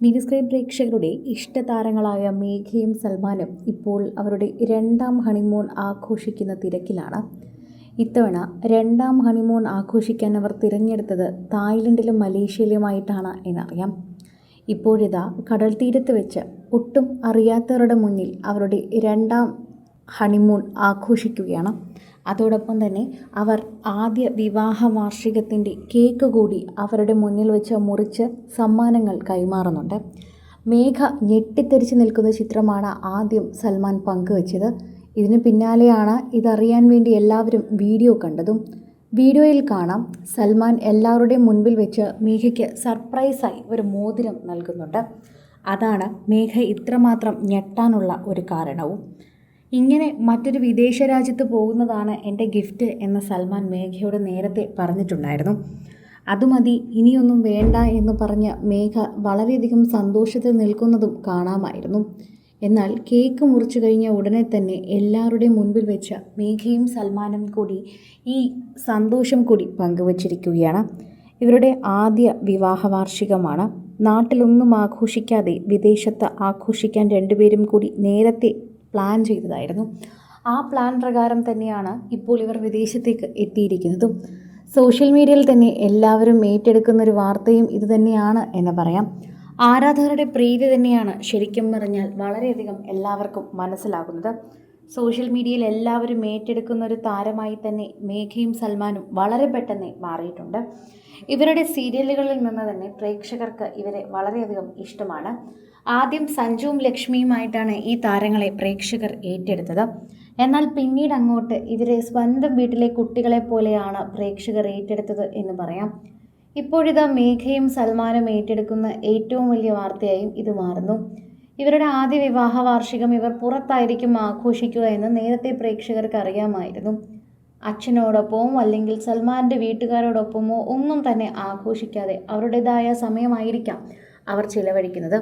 Mini screen പ്രേക്ഷകരുടെ ഇഷ്ടതാരങ്ങളായ മേഘയും സൽമാനും ഇപ്പോൾ അവരുടെ രണ്ടാം ഹണിമൂൺ ആഘോഷിക്കുന്ന തിരക്കിലാണ്. ഇത്തവണ രണ്ടാം ഹണിമൂൺ ആഘോഷിക്കാൻ അവർ തിരഞ്ഞെടുത്തത് തായ്ലൻഡിലും മലേഷ്യയിലുമായിട്ടാണ് എന്നറിയാം. ഇപ്പോഴിതാ കടൽ തീരത്ത് വെച്ച് ഒട്ടും അറിയാത്തവരുടെ മുന്നിൽ അവരുടെ രണ്ടാം ഹണിമൂൺ ആഘോഷിക്കുകയാണ്. അതോടൊപ്പം തന്നെ അവർ ആദ്യ വിവാഹ വാർഷികത്തിൻ്റെ കേക്ക് കൂടി അവരുടെ മുന്നിൽ വെച്ച് മുറിച്ച് സമ്മാനങ്ങൾ കൈമാറുന്നുണ്ട്. മേഘ ഞെട്ടിത്തെറിച്ച് നിൽക്കുന്ന ചിത്രമാണ് ആദ്യം സൽമാൻ പങ്കുവച്ചത്. ഇതിന് പിന്നാലെയാണ് ഇതറിയാൻ വേണ്ടി എല്ലാവരും വീഡിയോ കണ്ടതും. വീഡിയോയിൽ കാണാം സൽമാൻ എല്ലാവരുടെയും മുൻപിൽ വെച്ച് മേഘയ്ക്ക് സർപ്രൈസായി ഒരു മോതിരം നൽകുന്നുണ്ട്. അതാണ് മേഘ ഇത്രമാത്രം ഞെട്ടാനുള്ള ഒരു കാരണവും. ഇങ്ങനെ മറ്റൊരു വിദേശ രാജ്യത്ത് പോകുന്നതാണ് എൻ്റെ ഗിഫ്റ്റ് എന്ന് സൽമാൻ മേഘയോട് നേരത്തെ പറഞ്ഞിട്ടുണ്ടായിരുന്നു. അതുമതി, ഇനിയൊന്നും വേണ്ട എന്ന് പറഞ്ഞ് മേഘ വളരെയധികം സന്തോഷത്തിൽ നിൽക്കുന്നതും കാണാമായിരുന്നു. എന്നാൽ കേക്ക് മുറിച്ചു കഴിഞ്ഞ ഉടനെ തന്നെ എല്ലാവരുടെയും മുൻപിൽ വെച്ച് മേഘയും സൽമാനും കൂടി ഈ സന്തോഷം കൂടി പങ്കുവച്ചിരിക്കുകയാണ്. ഇവരുടെ ആദ്യ വിവാഹ വാർഷികമാണ്. നാട്ടിലൊന്നും ആഘോഷിക്കാതെ വിദേശത്ത് ആഘോഷിക്കാൻ രണ്ടുപേരും കൂടി നേരത്തെ പ്ലാൻ ചെയ്തതായിരുന്നു. ആ പ്ലാൻ പ്രകാരം തന്നെയാണ് ഇപ്പോൾ ഇവർ വിദേശത്തേക്ക് എത്തിയിരിക്കുന്നതും. സോഷ്യൽ മീഡിയയിൽ തന്നെ എല്ലാവരും ഏറ്റെടുക്കുന്നൊരു വാർത്തയും ഇതുതന്നെയാണ് എന്ന് പറയാം. ആരാധകരുടെ പ്രീതി തന്നെയാണ് ശരിക്കും പറഞ്ഞാൽ വളരെയധികം എല്ലാവർക്കും മനസ്സിലാകുന്നത്. സോഷ്യൽ മീഡിയയിൽ എല്ലാവരും ഏറ്റെടുക്കുന്ന ഒരു താരമായി തന്നെ മേഘയും സൽമാനും വളരെ പെട്ടെന്ന് മാറിയിട്ടുണ്ട്. ഇവരുടെ സീരിയലുകളിൽ നിന്ന് തന്നെ പ്രേക്ഷകർക്ക് ഇവരെ വളരെയധികം ഇഷ്ടമാണ്. ആദ്യം സഞ്ജുവും ലക്ഷ്മിയുമായിട്ടാണ് ഈ താരങ്ങളെ പ്രേക്ഷകർ ഏറ്റെടുത്തത്. എന്നാൽ പിന്നീട് അങ്ങോട്ട് ഇവരെ സ്വന്തം വീട്ടിലെ കുട്ടികളെ പോലെയാണ് പ്രേക്ഷകർ ഏറ്റെടുത്തത് എന്ന് പറയാം. ഇപ്പോഴിതാ മേഘയും സൽമാനും ഏറ്റെടുക്കുന്ന ഏറ്റവും വലിയ വാർത്തയായും ഇത് മാറുന്നു. ഇവരുടെ ആദ്യ വിവാഹ വാർഷികം ഇവർ പുറത്തായിരിക്കും ആഘോഷിക്കുക എന്ന് നേരത്തെ പ്രേക്ഷകർക്ക് അറിയാമായിരുന്നു. അച്ഛനോടൊപ്പമോ അല്ലെങ്കിൽ സൽമാൻ്റെ വീട്ടുകാരോടൊപ്പമോ ഒന്നും തന്നെ ആഘോഷിക്കാതെ അവരുടേതായ സമയമായിരിക്കാം അവർ ചിലവഴിക്കുന്നത്.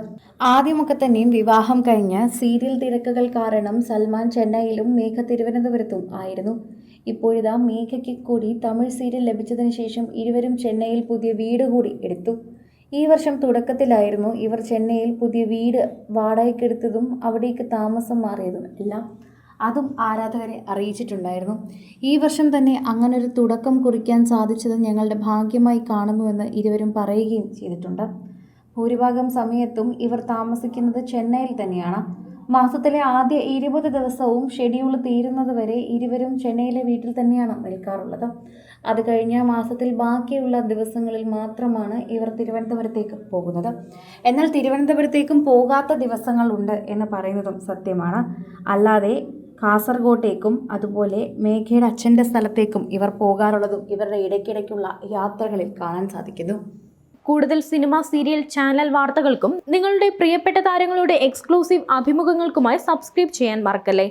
ആദ്യമൊക്കെ തന്നെയും വിവാഹം കഴിഞ്ഞ് സീരിയൽ തിരക്കുകൾ കാരണം സൽമാൻ ചെന്നൈയിലും മേഘ തിരുവനന്തപുരത്തും ആയിരുന്നു. ഇപ്പോഴിതാ മേഘയ്ക്ക് കൂടി തമിഴ് സീരിയൽ ലഭിച്ചതിന് ശേഷം ഇരുവരും ചെന്നൈയിൽ പുതിയ വീട് കൂടി എടുത്തു. ഈ വർഷം തുടക്കത്തിലായിരുന്നു ഇവർ ചെന്നൈയിൽ പുതിയ വീട് വാടകയ്ക്കെടുത്തതും അവിടേക്ക് താമസം മാറിയതും എല്ലാം. അതും ആരാധകരെ അറിയിച്ചിട്ടുണ്ടായിരുന്നു. ഈ വർഷം തന്നെ അങ്ങനൊരു തുടക്കം കുറിക്കാൻ സാധിച്ചത് ഞങ്ങളുടെ ഭാഗ്യമായി കാണുന്നുവെന്ന് ഇരുവരും പറയുകയും ചെയ്തിട്ടുണ്ട്. ഭൂരിഭാഗം സമയത്തും ഇവർ താമസിക്കുന്നത് ചെന്നൈയിൽ തന്നെയാണ്. മാസത്തിലെ ആദ്യ 20 ദിവസവും ഷെഡ്യൂൾ തീരുന്നതുവരെ ഇരുവരും ചെന്നൈയിലെ വീട്ടിൽ തന്നെയാണ് നിൽക്കാറുള്ളത്. അത് കഴിഞ്ഞ മാസത്തിൽ ബാക്കിയുള്ള ദിവസങ്ങളിൽ മാത്രമാണ് ഇവർ തിരുവനന്തപുരത്തേക്ക് പോകുന്നത്. എന്നാൽ തിരുവനന്തപുരത്തേക്കും പോകാത്ത ദിവസങ്ങളുണ്ട് എന്ന് പറയുന്നതും സത്യമാണ്. അല്ലാതെ കാസർഗോട്ടേക്കും അതുപോലെ മേഘയുടെ അച്ഛൻ്റെ സ്ഥലത്തേക്കും ഇവർ പോകാറുള്ളതും ഇവരുടെ ഇടയ്ക്കിടയ്ക്കുള്ള യാത്രകളിൽ കാണാൻ സാധിക്കുന്നു. കൂടുതൽ സിനിമ, സീരിയൽ, ചാനൽ വാർത്തകൾക്കും നിങ്ങളുടെ പ്രിയപ്പെട്ട താരങ്ങളുടെ എക്സ്ക്ലൂസീവ് അഭിമുഖങ്ങൾക്കുമായി സബ്സ്ക്രൈബ് ചെയ്യാൻ മറക്കല്ലേ.